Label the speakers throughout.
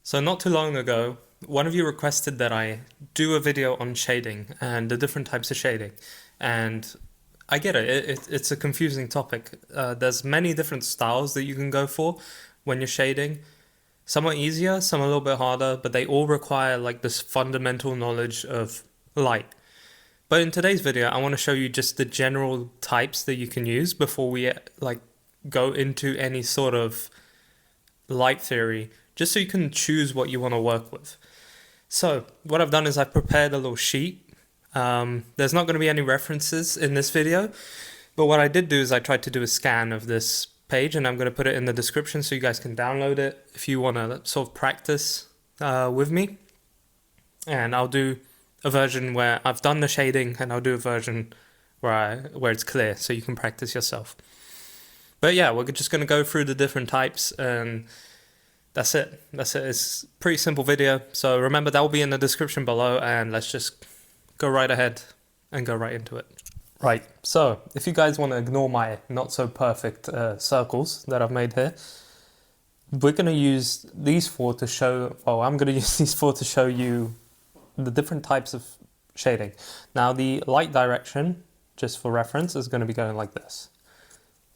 Speaker 1: So not too long ago, one of you requested that I do a video on shading and the different types of shading. And I get it, it's a confusing topic. There's many different styles that you can go for when you're shading. Some are easier, some are a little bit harder, but they all require like this fundamental knowledge of light. But in today's video, I want to show you just the general types that you can use before we like go into any sort of light theory, just so you can choose what you want to work with. So what I've done is I've prepared a little sheet. There's not going to be any references in this video, but what I did do is I tried to do a scan of this page, and I'm going to put it in the description so you guys can download it if you want to sort of practice with me. And I'll do a version where I've done the shading, and I'll do a version where it's clear so you can practice yourself. But yeah, we're just going to go through the different types, and that's it. It's a pretty simple video. So remember, that will be in the description below, and let's just go right ahead and go right into it. Right, so if you guys want to ignore my not so perfect circles that I've made here, we're going to use these four to show, I'm going to use these four to show you the different types of shading. Now the light direction, just for reference, is going to be going like this.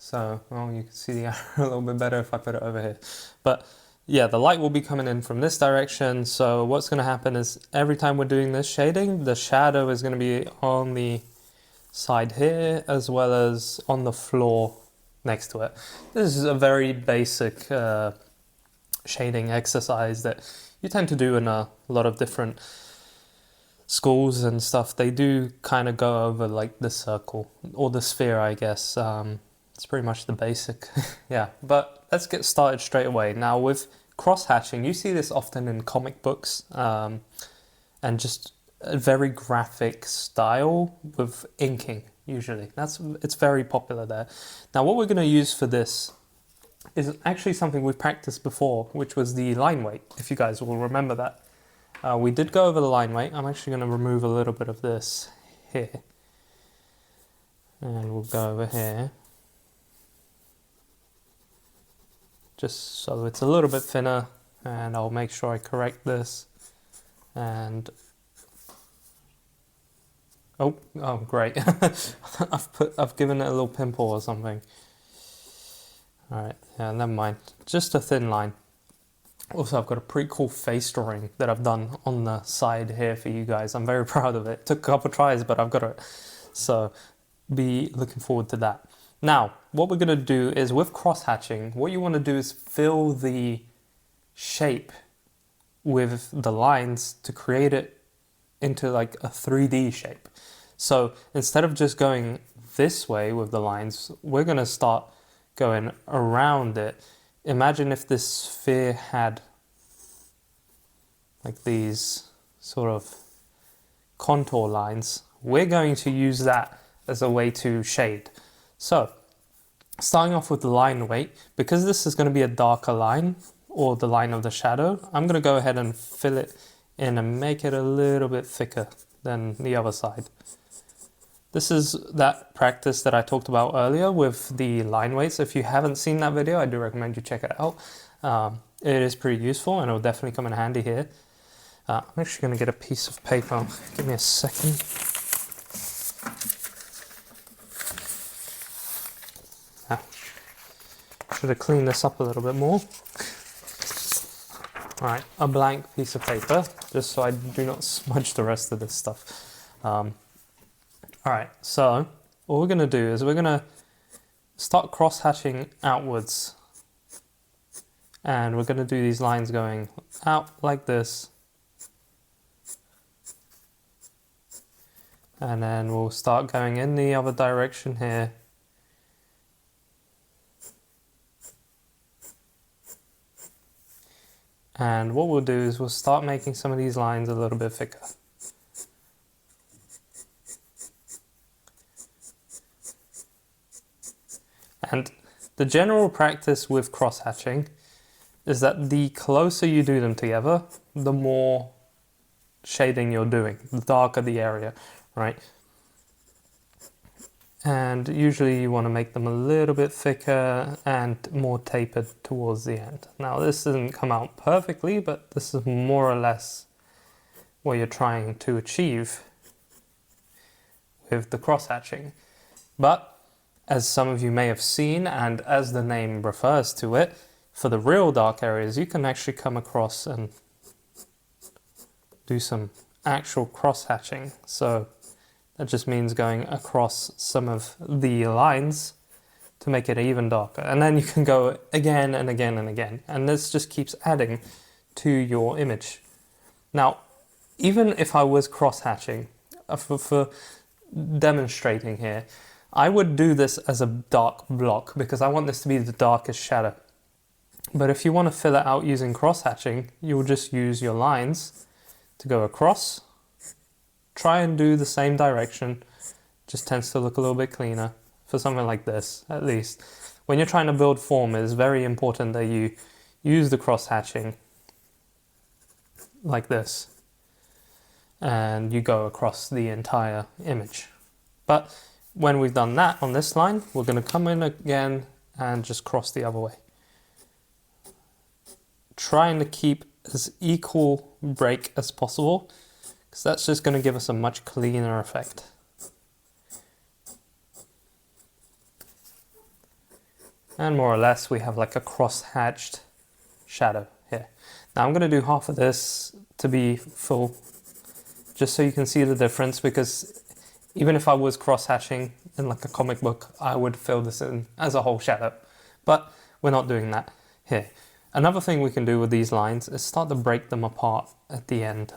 Speaker 1: So, well, you can see the arrow a little bit better if I put it over here. But yeah, the light will be coming in from this direction. So what's going to happen is every time we're doing this shading, the shadow is going to be on the side here as well as on the floor next to it. This is a very basic shading exercise that you tend to do in a lot of different schools and stuff. They do kind of go over like the circle or the sphere, I guess. It's pretty much the basic. Yeah, but let's get started straight away. Now with cross-hatching, you see this often in comic books and just a very graphic style with inking, usually. It's very popular there. Now what we're going to use for this is actually something we've practiced before, which was the line weight, if you guys will remember that. We did go over the line weight. I'm actually going to remove a little bit of this here. And we'll go over here. Just so it's a little bit thinner, and I'll make sure I correct this. And oh great. I've given it a little pimple or something. All right, yeah, never mind. Just a thin line. Also, I've got a pretty cool face drawing that I've done on the side here for you guys. I'm very proud of it. Took a couple tries, but I've got it. So be looking forward to that. Now, what we're going to do is with cross-hatching, what you want to do is fill the shape with the lines to create it into like a 3D shape. So instead of just going this way with the lines, we're going to start going around it. Imagine if this sphere had like these sort of contour lines. We're going to use that as a way to shade. So, starting off with the line weight, because this is going to be a darker line, or the line of the shadow, I'm going to go ahead and fill it in and make it a little bit thicker than the other side. This is that practice that I talked about earlier with the line weights. If you haven't seen that video, I do recommend you check it out. It is pretty useful, and it will definitely come in handy here. I'm actually going to get a piece of paper. Give me a second. Should have cleaned this up a little bit more. Alright, a blank piece of paper, just so I do not smudge the rest of this stuff. Alright, so what we're going to do is we're going to start cross-hatching outwards. And we're going to do these lines going out like this. And then we'll start going in the other direction here. And what we'll do is we'll start making some of these lines a little bit thicker. And the general practice with cross-hatching is that the closer you do them together, the more shading you're doing, the darker the area, right? And usually you want to make them a little bit thicker and more tapered towards the end. Now this doesn't come out perfectly, but this is more or less what you're trying to achieve with the crosshatching. But as some of you may have seen, and as the name refers to it, for the real dark areas you can actually come across and do some actual crosshatching. So that just means going across some of the lines to make it even darker. And then you can go again and again and again. And this just keeps adding to your image. Now, even if I was crosshatching, for demonstrating here, I would do this as a dark block because I want this to be the darkest shadow. But if you want to fill it out using crosshatching, you'll just use your lines to go across. Try and do the same direction, just tends to look a little bit cleaner for something like this, at least. When you're trying to build form, it is very important that you use the cross-hatching like this, and you go across the entire image. But when we've done that on this line, we're going to come in again and just cross the other way. Trying to keep as equal break as possible, because that's just going to give us a much cleaner effect. And more or less we have like a cross-hatched shadow here. Now I'm going to do half of this to be full, just so you can see the difference, because even if I was cross-hatching in like a comic book, I would fill this in as a whole shadow. But we're not doing that here. Another thing we can do with these lines is start to break them apart at the end.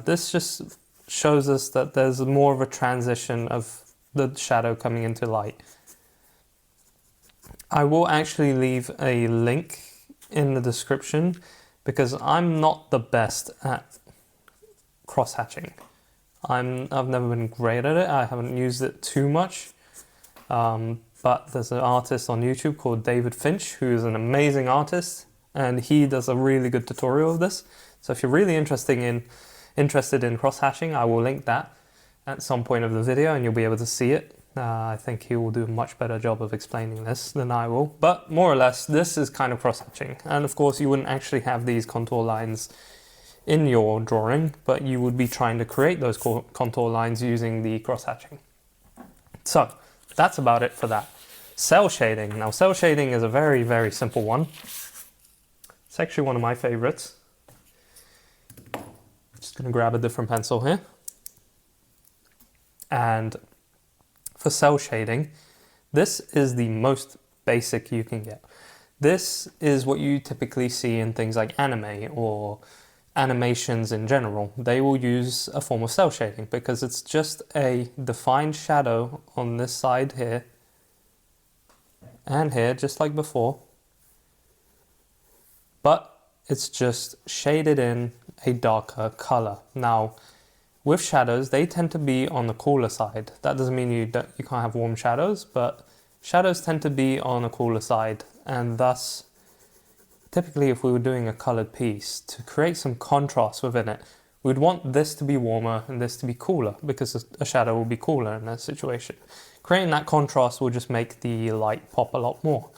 Speaker 1: This just shows us that there's more of a transition of the shadow coming into light. I will actually leave a link in the description because I'm not the best at cross-hatching. I've never been great at it. I haven't used it too much. But there's an artist on YouTube called David Finch who is an amazing artist, and he does a really good tutorial of this. So if you're really interested in cross-hatching, I will link that at some point of the video and you'll be able to see it. I think he will do a much better job of explaining this than I will. But more or less, this is kind of cross-hatching. And of course, you wouldn't actually have these contour lines in your drawing, but you would be trying to create those contour lines using the cross-hatching. So that's about it for that. Cell shading. Now, cell shading is a very, very simple one. It's actually one of my favorites. Just going to grab a different pencil here. And for cell shading, this is the most basic you can get. This is what you typically see in things like anime or animations in general. They will use a form of cell shading because it's just a defined shadow on this side here and here, just like before. But it's just shaded in a darker color. Now, with shadows, they tend to be on the cooler side. That doesn't mean you can't have warm shadows, but shadows tend to be on a cooler side, and thus, typically if we were doing a colored piece, to create some contrast within it, we'd want this to be warmer and this to be cooler, because a shadow will be cooler in that situation. Creating that contrast will just make the light pop a lot more.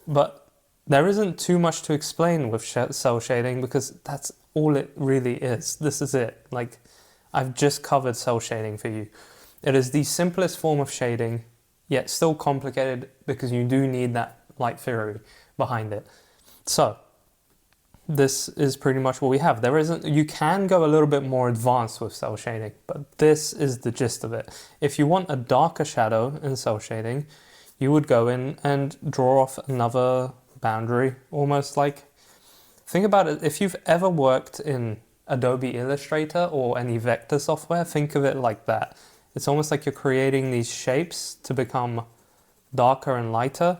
Speaker 1: But there isn't too much to explain with cell shading because that's all it really is. This is it. Like, I've just covered cell shading for you. It is the simplest form of shading, yet still complicated because you do need that light theory behind it. So, this is pretty much what we have. You can go a little bit more advanced with cell shading, but this is the gist of it. If you want a darker shadow in cell shading, you would go in and draw off another boundary, almost like, think about it, if you've ever worked in Adobe Illustrator or any vector software, think of it like that. It's almost like you're creating these shapes to become darker and lighter,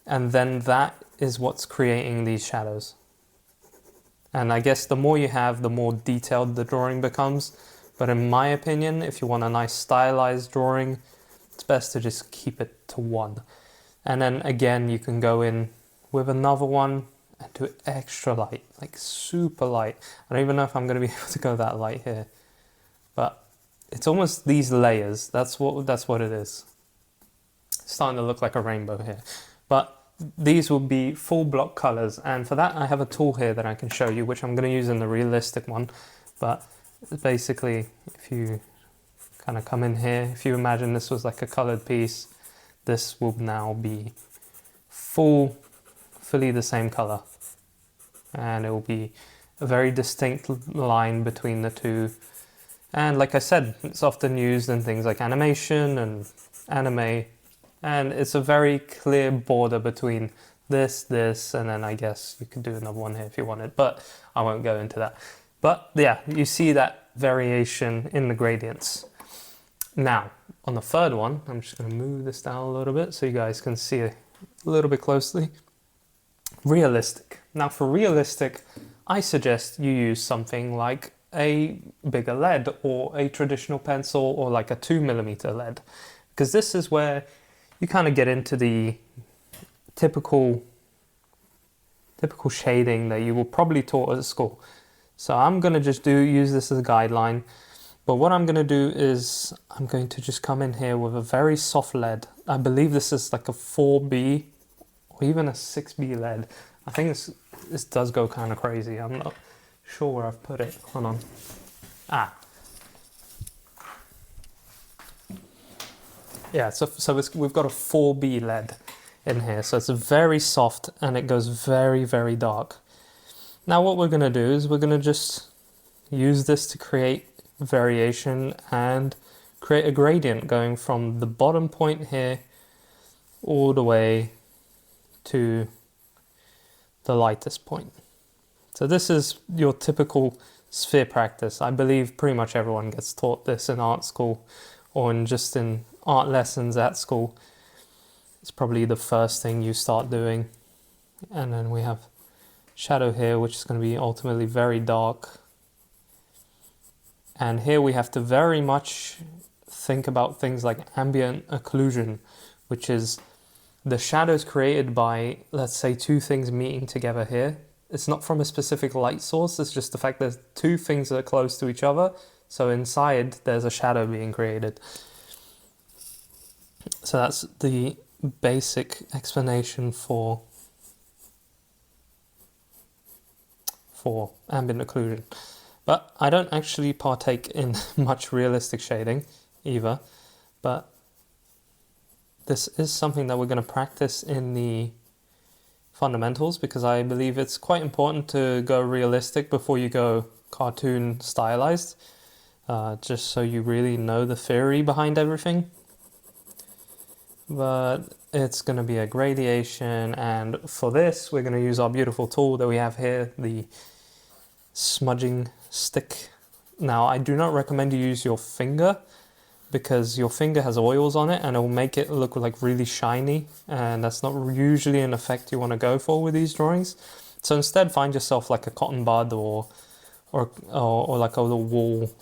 Speaker 1: and then that is what's creating these shadows. And I guess the more you have, the more detailed the drawing becomes. But in my opinion, if you want a nice stylized drawing, it's best to just keep it to one. And then again, you can go in with another one and do it extra light, like super light. I don't even know if I'm going to be able to go that light here, but it's almost these layers. That's what it is. starting to look like a rainbow here. But these will be full block colors, and for that I have a tool here that I can show you, which I'm going to use in the realistic one. But basically, if you kind of come in here, if you imagine this was like a colored piece, this will now be fully the same color, and it will be a very distinct line between the two. And like I said, it's often used in things like animation and anime, and it's a very clear border between this, and then I guess you could do another one here if you wanted, but I won't go into that. But yeah, you see that variation in the gradients. Now, on the third one, I'm just going to move this down a little bit so you guys can see it a little bit closely. Realistic. Now for realistic, I suggest you use something like a bigger lead or a traditional pencil or like a 2mm lead, because this is where you kind of get into the typical shading that you will probably taught at school. So I'm going to just use this as a guideline. But what I'm going to do is I'm going to just come in here with a very soft lead. I believe this is like a 4B or even a 6B lead. I think this does go kind of crazy. I'm not sure where I've put it. Hold on. Yeah, so we've got a 4B lead in here. So it's very soft and it goes very, very dark. Now what we're going to do is we're going to just use this to create variation and create a gradient going from the bottom point here all the way to the lightest point. So this is your typical sphere practice. I believe pretty much everyone gets taught this in art school or in art lessons at school. It's probably the first thing you start doing. And then we have shadow here, which is going to be ultimately very dark. And here we have to very much think about things like ambient occlusion, which is the shadows created by, let's say, two things meeting together here. It's not from a specific light source, it's just the fact that two things that are close to each other. So inside there's a shadow being created. So that's the basic explanation for ambient occlusion. But I don't actually partake in much realistic shading either, but this is something that we're going to practice in the fundamentals, because I believe it's quite important to go realistic before you go cartoon stylized, just so you really know the theory behind everything. But it's going to be a gradation, and for this we're going to use our beautiful tool that we have here, the smudging stick. Now I do not recommend you use your finger, because your finger has oils on it and it will make it look like really shiny, and that's not usually an effect you want to go for with these drawings. So instead find yourself like a cotton bud or like a little wool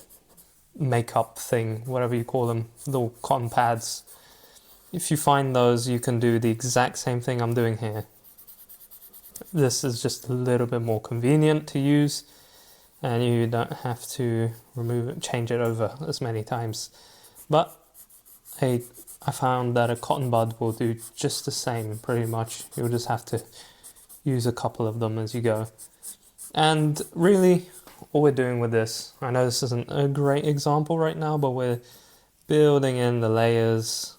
Speaker 1: makeup thing, whatever you call them, little cotton pads. If you find those, you can do the exact same thing I'm doing here. This is just a little bit more convenient to use, and you don't have to change it over as many times. But I found that a cotton bud will do just the same, pretty much. You'll just have to use a couple of them as you go. And really, all we're doing with this, I know this isn't a great example right now, but we're building in the layers,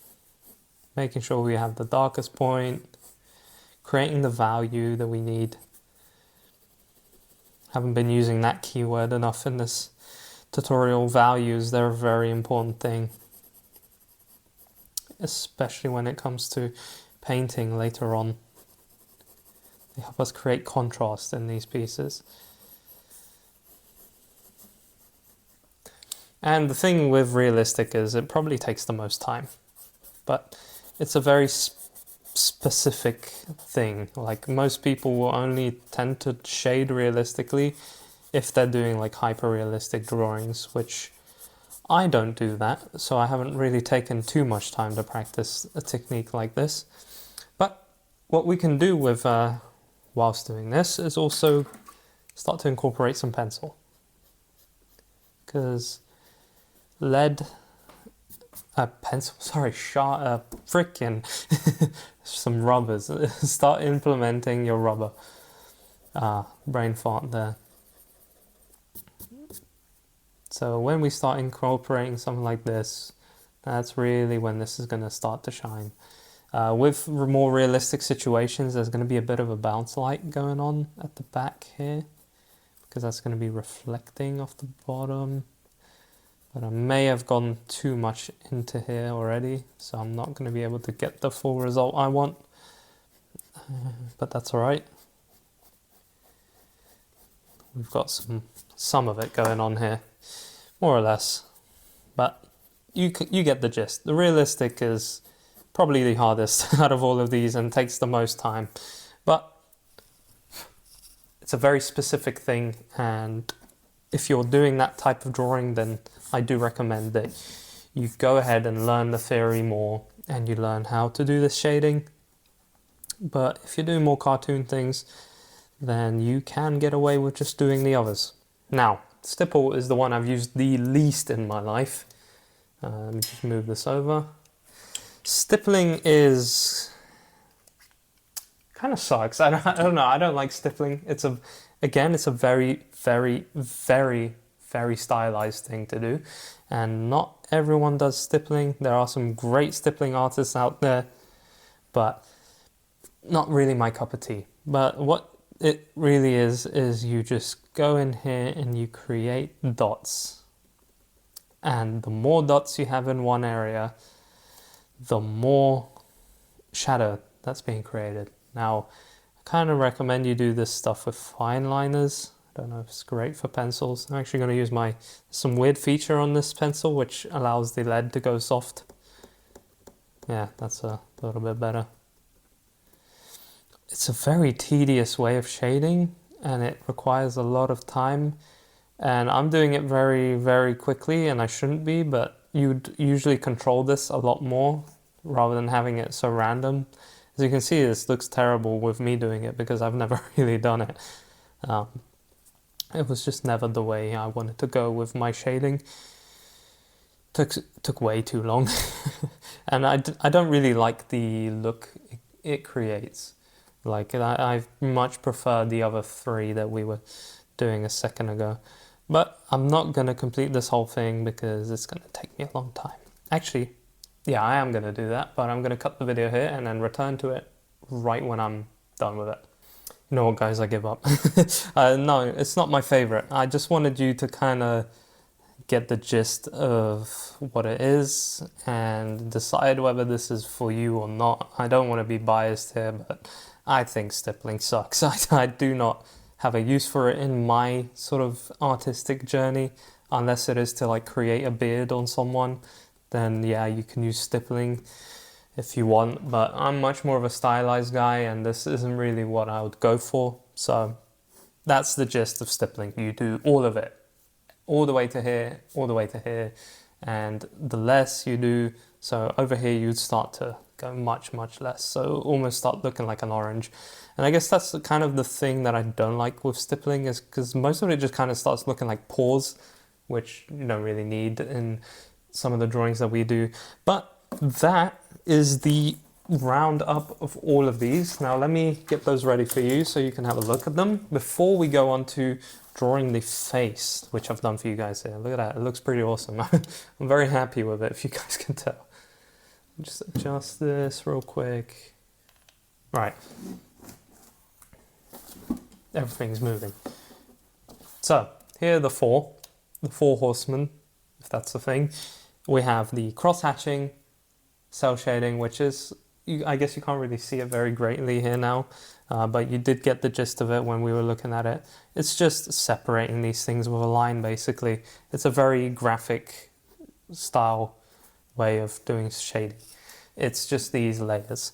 Speaker 1: making sure we have the darkest point, creating the value that we need. Haven't been using that keyword enough in this tutorial. Values, they're a very important thing, especially when it comes to painting later on. They help us create contrast in these pieces. And the thing with realistic is it probably takes the most time, but it's a very specific thing. Like, most people will only tend to shade realistically if they're doing like hyper realistic drawings, which I don't do that, so I haven't really taken too much time to practice a technique like this. But what we can do with whilst doing this is also start to incorporate some pencil, because lead pencil, sorry, frickin' some rubbers. Start implementing your rubber. Brain fart there. So when we start incorporating something like this, that's really when this is going to start to shine. With more realistic situations, there's going to be a bit of a bounce light going on at the back here, because that's going to be reflecting off the bottom. But I may have gone too much into here already, so I'm not going to be able to get the full result I want. But that's alright. We've got some of it going on here, more or less. But you get the gist. The realistic is probably the hardest out of all of these and takes the most time. But it's a very specific thing, and if you're doing that type of drawing, then I do recommend that you go ahead and learn the theory more and you learn how to do this shading. But if you're doing more cartoon things, then you can get away with just doing the others. Now, stipple is the one I've used the least in my life. Let me just move this over. Stippling is kind of sucks. I don't know. I don't like stippling. It's a very, very, very, very stylized thing to do, and not everyone does stippling. There are some great stippling artists out there, but not really my cup of tea. But what it really is you just go in here and you create dots, and the more dots you have in one area, the more shadow that's being created. Now, I kind of recommend you do this stuff with fine liners. I don't know if it's great for pencils. I'm actually going to use some weird feature on this pencil which allows the lead to go soft. Yeah, that's a little bit better. It's a very tedious way of shading, and it requires a lot of time, and I'm doing it very, very quickly, and I shouldn't be, but you'd usually control this a lot more rather than having it so random. As you can see, this looks terrible with me doing it because I've never really done it. It was just never the way I wanted to go with my shading. Took way too long. And I don't really like the look it creates. Like, I much prefer the other three that we were doing a second ago. But I'm not going to complete this whole thing because it's going to take me a long time. Actually, yeah, I am going to do that, but I'm going to cut the video here and then return to it right when I'm done with it. You know what, guys, I give up. No, it's not my favorite. I just wanted you to kind of get the gist of what it is and decide whether this is for you or not. I don't want to be biased here, but I think stippling sucks. I do not have a use for it in my sort of artistic journey, unless it is to like create a beard on someone. Then yeah, you can use stippling if you want, but I'm much more of a stylized guy, and this isn't really what I would go for. So that's the gist of stippling. You do all of it, all the way to here, all the way to here, and the less you do, so over here you'd start to go much, much less, so almost start looking like an orange. And I guess that's kind of the thing that I don't like with stippling, is because most of it just kind of starts looking like pores, which you don't really need in some of the drawings that we do. But that is the roundup of all of these. Now let me get those ready for you so you can have a look at them before we go on to drawing the face, which I've done for you guys here. Look at that, it looks pretty awesome. I'm very happy with it, if you guys can tell. Just adjust this real quick. Right. Everything's moving. So here are the four horsemen, if that's the thing. We have the cross-hatching, cell shading, which is, I guess you can't really see it very greatly here now, but you did get the gist of it when we were looking at it. It's just separating these things with a line, basically. It's a very graphic style way of doing shading. It's just these layers.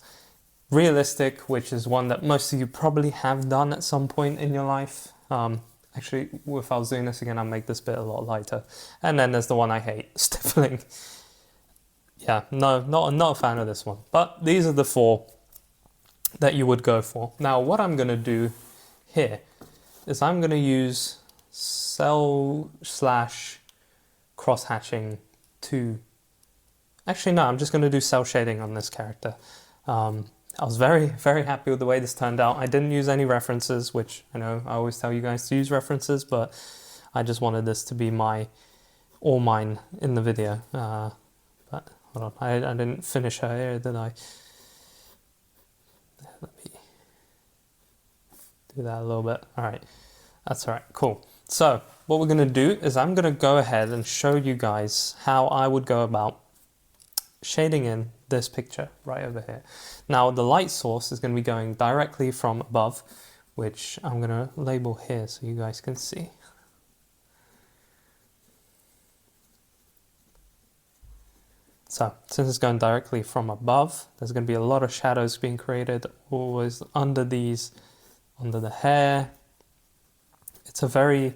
Speaker 1: Realistic, which is one that most of you probably have done at some point in your life. Actually, if I was doing this again, I'd make this bit a lot lighter. And then there's the one I hate, stippling. Yeah, no, not a fan of this one. But these are the four that you would go for. Now, what I'm going to do here is I'm going to use cell/cross-hatching to Actually, no, I'm just going to do cell shading on this character. I was very, very happy with the way this turned out. I didn't use any references, which I know I always tell you guys to use references, but I just wanted this to be all mine in the video. But hold on, I didn't finish her here, did I? Let me do that a little bit. All right, that's all right, cool. So what we're going to do is I'm going to go ahead and show you guys how I would go about shading in this picture right over here. Now the light source is going to be going directly from above, which I'm going to label here so you guys can see. So since it's going directly from above, there's going to be a lot of shadows being created always under the hair. It's a very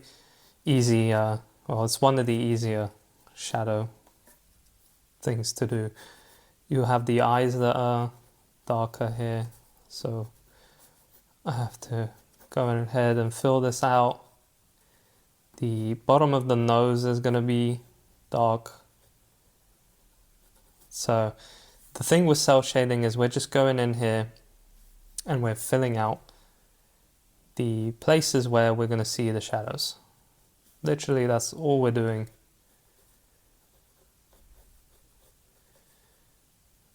Speaker 1: easy, well, it's one of the easier shadow things to do. You have the eyes that are darker here, so I have to go ahead and fill this out. The bottom of the nose is going to be dark. So the thing with cell shading is we're just going in here and we're filling out the places where we're going to see the shadows. Literally, that's all we're doing.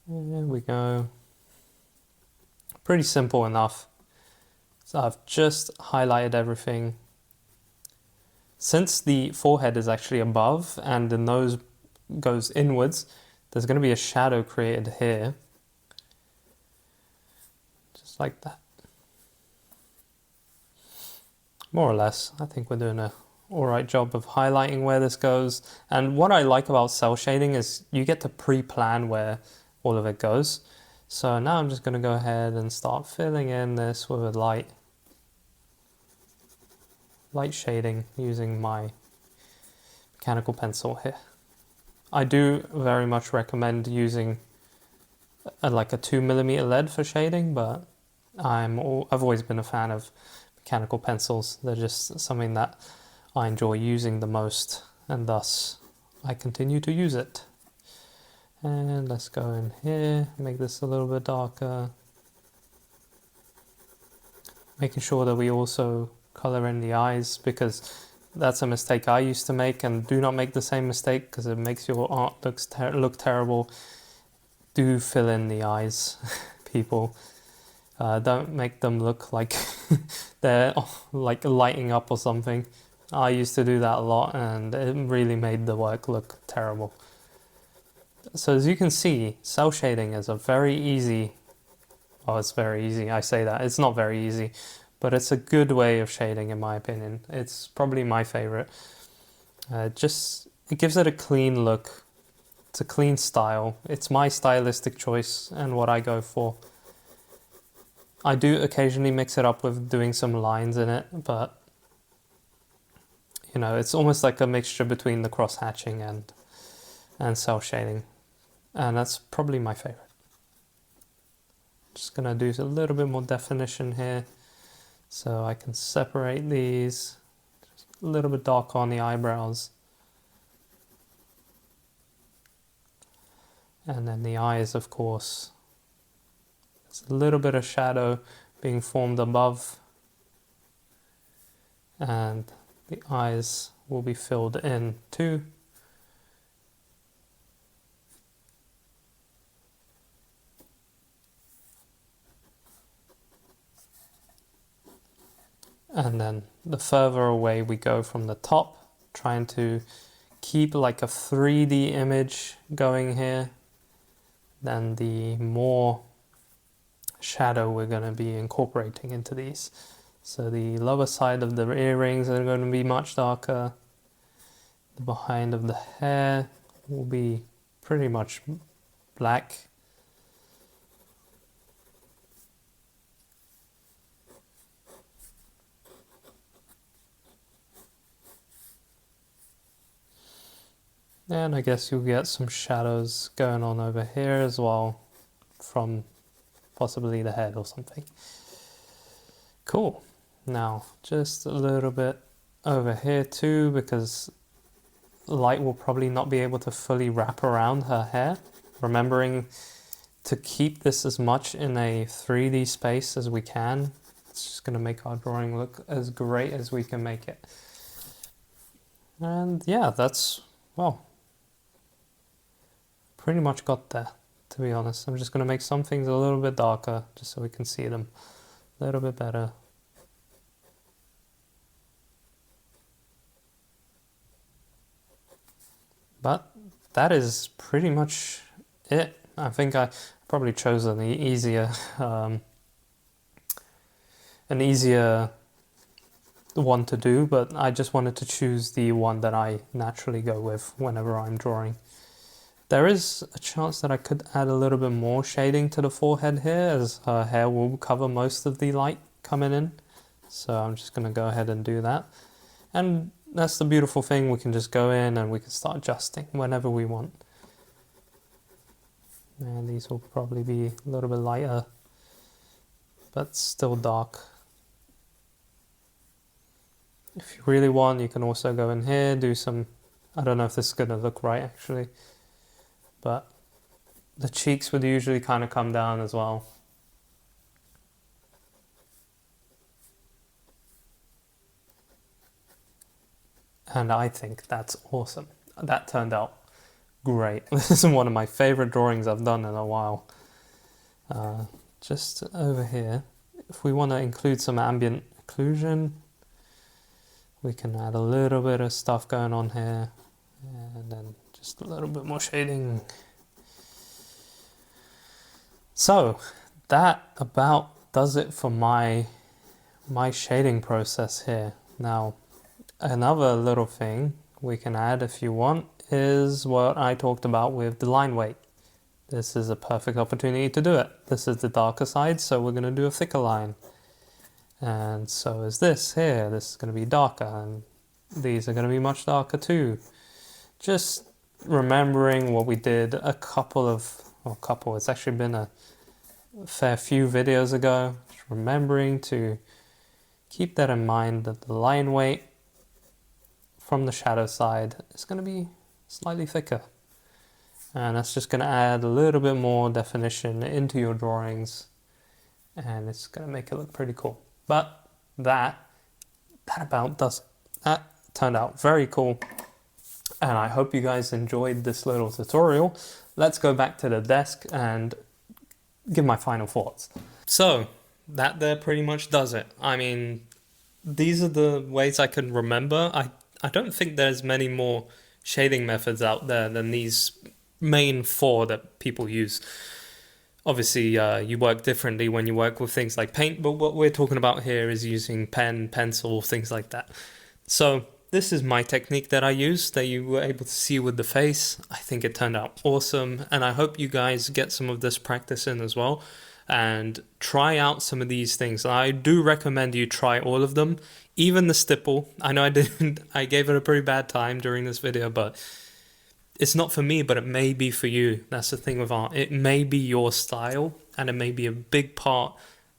Speaker 1: There we go. Pretty simple enough. So I've just highlighted everything. Since the forehead is actually above and the nose goes inwards, there's going to be a shadow created here. Just like that. More or less, I think we're doing a alright job of highlighting where this goes. And what I like about cell shading is you get to pre-plan where all of it goes. So now I'm just going to go ahead and start filling in this with a light shading using my mechanical pencil here. I do very much recommend using like a 2mm lead for shading, but I've always been a fan of mechanical pencils. They're just something that I enjoy using the most, and thus I continue to use it. And let's go in here, make this a little bit darker. Making sure that we also color in the eyes, because that's a mistake I used to make, and do not make the same mistake because it makes your art look terrible. Do fill in the eyes, people. Don't make them look like they're like lighting up or something. I used to do that a lot and it really made the work look terrible. So as you can see, cell shading is a very easy, well, it's very easy, I say that, it's not very easy, but it's a good way of shading in my opinion. It's probably my favorite. It gives it a clean look. It's a clean style. It's my stylistic choice and what I go for. I do occasionally mix it up with doing some lines in it, but you know, it's almost like a mixture between the cross-hatching and cell shading. And that's probably my favorite. Just gonna do a little bit more definition here so I can separate these. Just a little bit darker on the eyebrows. And then the eyes, of course. There's a little bit of shadow being formed above. And the eyes will be filled in too. And then the further away we go from the top, trying to keep like a 3D image going here, then the more shadow we're going to be incorporating into these. So the lower side of the earrings are going to be much darker. The behind of the hair will be pretty much black. And I guess you'll get some shadows going on over here as well from possibly the head or something. Cool. Now just a little bit over here too, because light will probably not be able to fully wrap around her hair. remembering to keep this as much in a 3D space as we can. It's just going to make our drawing look as great as we can make it. And yeah, that's, well, pretty much got there, to be honest. I'm just going to make some things a little bit darker just so we can see them a little bit better. But that is pretty much it. I think I probably chose an easier one to do, but I just wanted to choose the one that I naturally go with whenever I'm drawing. There is a chance that I could add a little bit more shading to the forehead here, as her hair will cover most of the light coming in. So I'm just going to go ahead and do that. And that's the beautiful thing, we can just go in and we can start adjusting whenever we want. And these will probably be a little bit lighter, but still dark. If you really want, you can also go in here, do some, I don't know if this is going to look right actually, but the cheeks would usually kind of come down as well. And I think that's awesome. That turned out great. This is one of my favorite drawings I've done in a while. Just over here, if we want to include some ambient occlusion, we can add a little bit of stuff going on here, and then just a little bit more shading. So that about does it for my shading process here. Now, another little thing we can add if you want is what I talked about with the line weight. This is a perfect opportunity to do it. This is the darker side, so we're going to do a thicker line. And so is this here. This is going to be darker, and these are going to be much darker too. Just remembering what we did it's actually been a fair few videos ago. Just remembering to keep that in mind, that the line weight from the shadow side is going to be slightly thicker. And that's just going to add a little bit more definition into your drawings, and it's going to make it look pretty cool. But that about does it. That turned out very cool, and I hope you guys enjoyed this little tutorial. Let's go back to the desk and give my final thoughts. So that there pretty much does it. I mean, these are the ways I can remember. I don't think there's many more shading methods out there than these main 4 that people use. Obviously, you work differently when you work with things like paint, but what we're talking about here is using pen, pencil, things like that. So this is my technique that I use, that you were able to see with the face. I think it turned out awesome, and I hope you guys get some of this practice in as well, and try out some of these things. I do recommend you try all of them, even the stipple. I know I gave it a pretty bad time during this video, but it's not for me, but it may be for you. That's the thing with art. It may be your style, and it may be a big part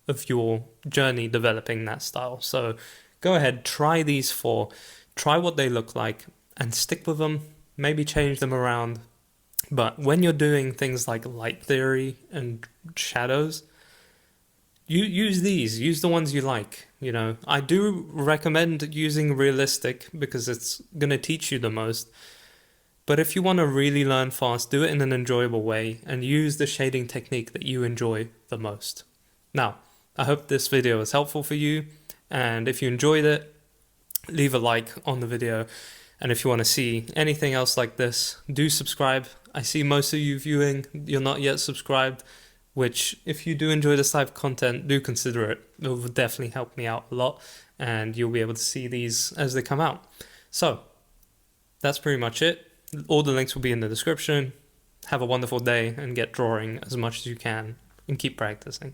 Speaker 1: of your journey developing that style. So go ahead, try these 4, try what they look like, and stick with them. Maybe change them around. But when you're doing things like light theory and shadows, you use the ones you like. You know, I do recommend using realistic because it's going to teach you the most. But if you want to really learn fast, do it in an enjoyable way and use the shading technique that you enjoy the most. Now, I hope this video was helpful for you, and if you enjoyed it, leave a like on the video. And if you want to see anything else like this, do subscribe. I see most of you viewing, you're not yet subscribed, which if you do enjoy this type of content, do consider it. It will definitely help me out a lot, and you'll be able to see these as they come out. So that's pretty much it. All the links will be in the description. Have a wonderful day and get drawing as much as you can and keep practicing.